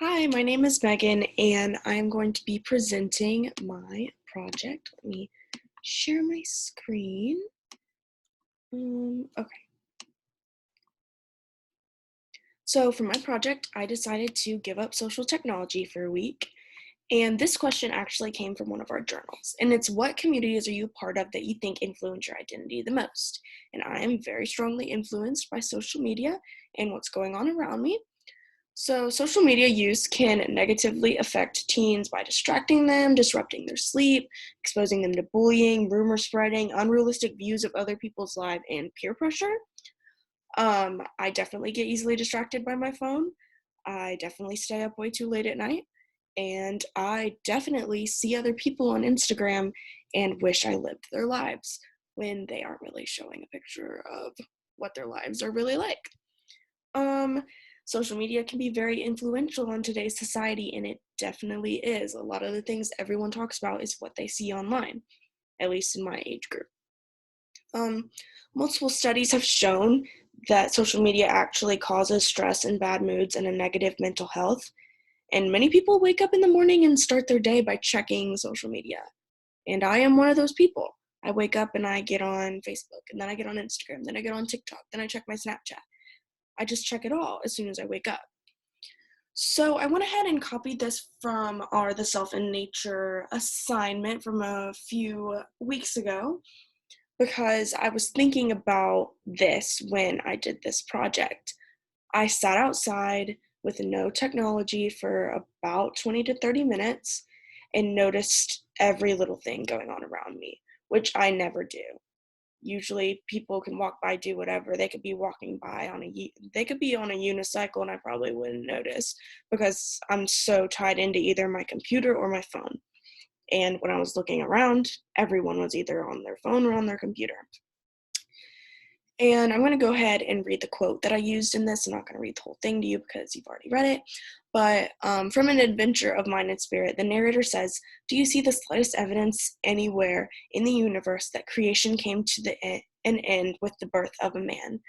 Hi, my name is Megan, and I'm going to be presenting my project. Let me share my screen. Okay. So for my project, I decided to give up social technology for a week. And this question actually came from one of our journals. And it's, what communities are you a part of that you think influence your identity the most? And I am very strongly influenced by social media and what's going on around me. So, social media use can negatively affect teens by distracting them, disrupting their sleep, exposing them to bullying, rumor spreading, unrealistic views of other people's lives, and peer pressure. I definitely get easily distracted by my phone. I definitely stay up way too late at night. And I definitely see other people on Instagram and wish I lived their lives when they aren't really showing a picture of what their lives are really like. Um, Social media can be very influential on today's society, and it definitely is. A lot of the things everyone talks about is what they see online, at least in my age group. Um, Multiple studies have shown that social media actually causes stress and bad moods and a negative mental health. And many people wake up in the morning and start their day by checking social media. And I am one of those people. I wake up and I get on Facebook, and then I get on Instagram, then I get on TikTok, then I check my Snapchat. I just check it all as soon as I wake up. So I went ahead and copied this from our The Self in Nature assignment from a few weeks ago because I was thinking about this when I did this project. I sat outside with no technology for about 20 to 30 minutes and noticed every little thing going on around me, which I never do. Usually people can walk by, do whatever. They could be walking by they could be on a unicycle and I probably wouldn't notice because I'm so tied into either my computer or my phone. And when I was looking around, everyone was either on their phone or on their computer. And I'm going to go ahead and read the quote that I used in this. I'm not going to read the whole thing to you because you've already read it. But from An Adventure of Mind and Spirit, the narrator says, "Do you see the slightest evidence anywhere in the universe that creation came to an end with the birth of a man?"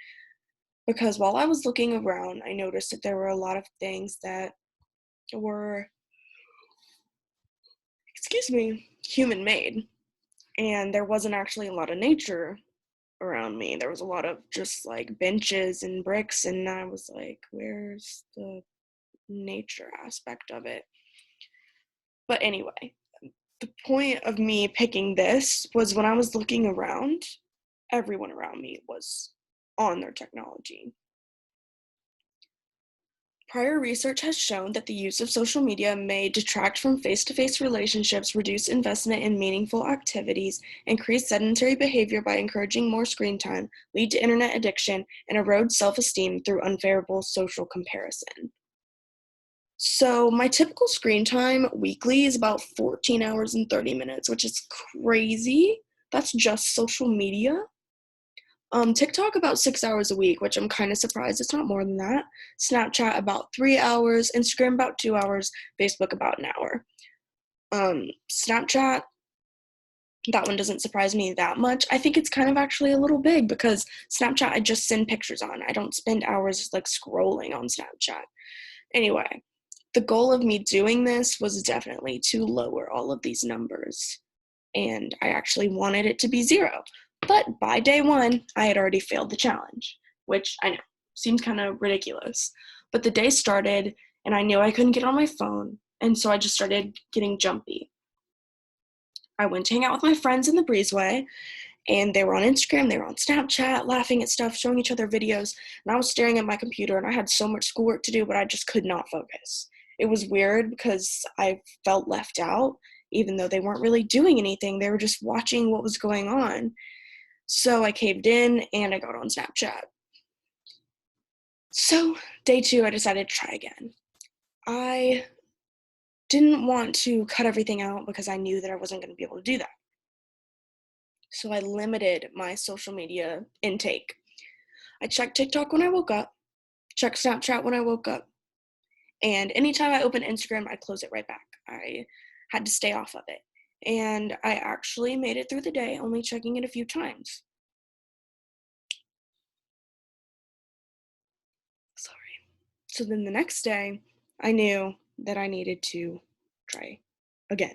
Because while I was looking around, I noticed that there were a lot of things that were, human made. And there wasn't actually a lot of nature around me. There was a lot of just like benches and bricks, and I was like, where's the nature aspect of it? But anyway, the point of me picking this was when I was looking around, everyone around me was on their technology. Prior research has shown that the use of social media may detract from face-to-face relationships, reduce investment in meaningful activities, increase sedentary behavior by encouraging more screen time, lead to internet addiction, and erode self-esteem through unfavorable social comparison. So my typical screen time weekly is about 14 hours and 30 minutes, which is crazy. That's just social media. TikTok about 6 hours a week, which I'm kind of surprised it's not more than that. Snapchat about 3 hours, Instagram about 2 hours, Facebook about an hour. Snapchat, that one doesn't surprise me that much. I think it's kind of actually a little big because Snapchat I just send pictures on. I don't spend hours like scrolling on Snapchat. Anyway, the goal of me doing this was definitely to lower all of these numbers. And I actually wanted it to be 0. But by day 1, I had already failed the challenge, which I know seems kind of ridiculous. But the day started, and I knew I couldn't get on my phone, and so I just started getting jumpy. I went to hang out with my friends in the breezeway, and they were on Instagram, they were on Snapchat, laughing at stuff, showing each other videos, and I was staring at my computer, and I had so much schoolwork to do, but I just could not focus. It was weird because I felt left out, even though they weren't really doing anything. They were just watching what was going on. So I caved in, and I got on Snapchat. So day 2, I decided to try again. I didn't want to cut everything out because I knew that I wasn't going to be able to do that. So I limited my social media intake. I checked TikTok when I woke up, checked Snapchat when I woke up, and anytime I opened Instagram, I'd close it right back. I had to stay off of it. And I actually made it through the day, only checking it a few times. Sorry. So then the next day, I knew that I needed to try again.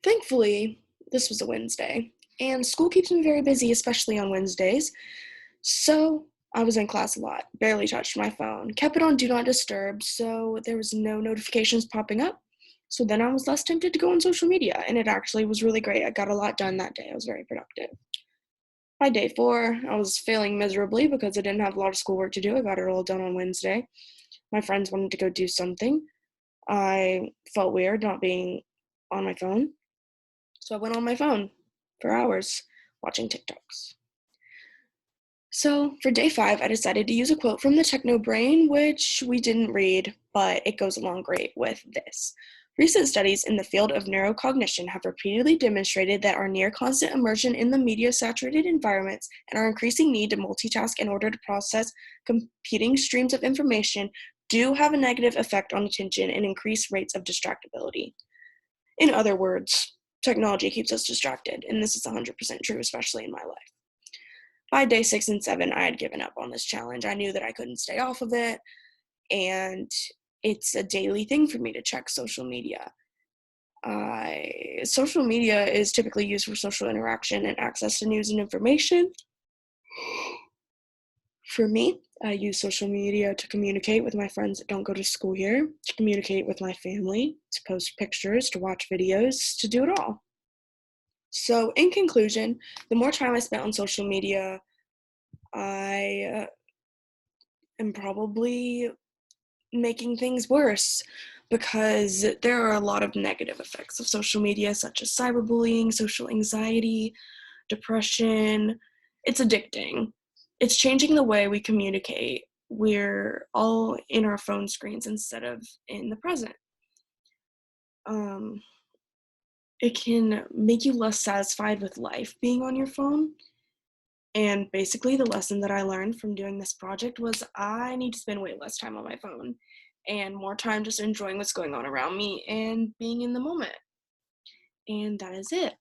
Thankfully, this was a Wednesday, and school keeps me very busy, especially on Wednesdays. So I was in class a lot, barely touched my phone, kept it on Do Not Disturb, so there was no notifications popping up. So then I was less tempted to go on social media, and it actually was really great. I got a lot done that day. I was very productive. By day 4, I was failing miserably because I didn't have a lot of schoolwork to do. I got it all done on Wednesday. My friends wanted to go do something. I felt weird not being on my phone. So I went on my phone for hours watching TikToks. So for day 5, I decided to use a quote from the Techno Brain, which we didn't read, but it goes along great with this. Recent studies in the field of neurocognition have repeatedly demonstrated that our near constant immersion in the media-saturated environments and our increasing need to multitask in order to process competing streams of information do have a negative effect on attention and increase rates of distractibility. In other words, technology keeps us distracted, and this is 100% true, especially in my life. By day 6 and 7, I had given up on this challenge. I knew that I couldn't stay off of it, and it's a daily thing for me to check social media. Social media is typically used for social interaction and access to news and information. For me, I use social media to communicate with my friends that don't go to school here, to communicate with my family, to post pictures, to watch videos, to do it all. So, in conclusion, the more time I spent on social media, I am probably making things worse because there are a lot of negative effects of social media, such as cyberbullying, social anxiety, depression. It's addicting. It's changing the way we communicate. We're all in our phone screens instead of in the present. Um, it can make you less satisfied with life being on your phone. And basically, the lesson that I learned from doing this project was I need to spend way less time on my phone and more time just enjoying what's going on around me and being in the moment. And that is it.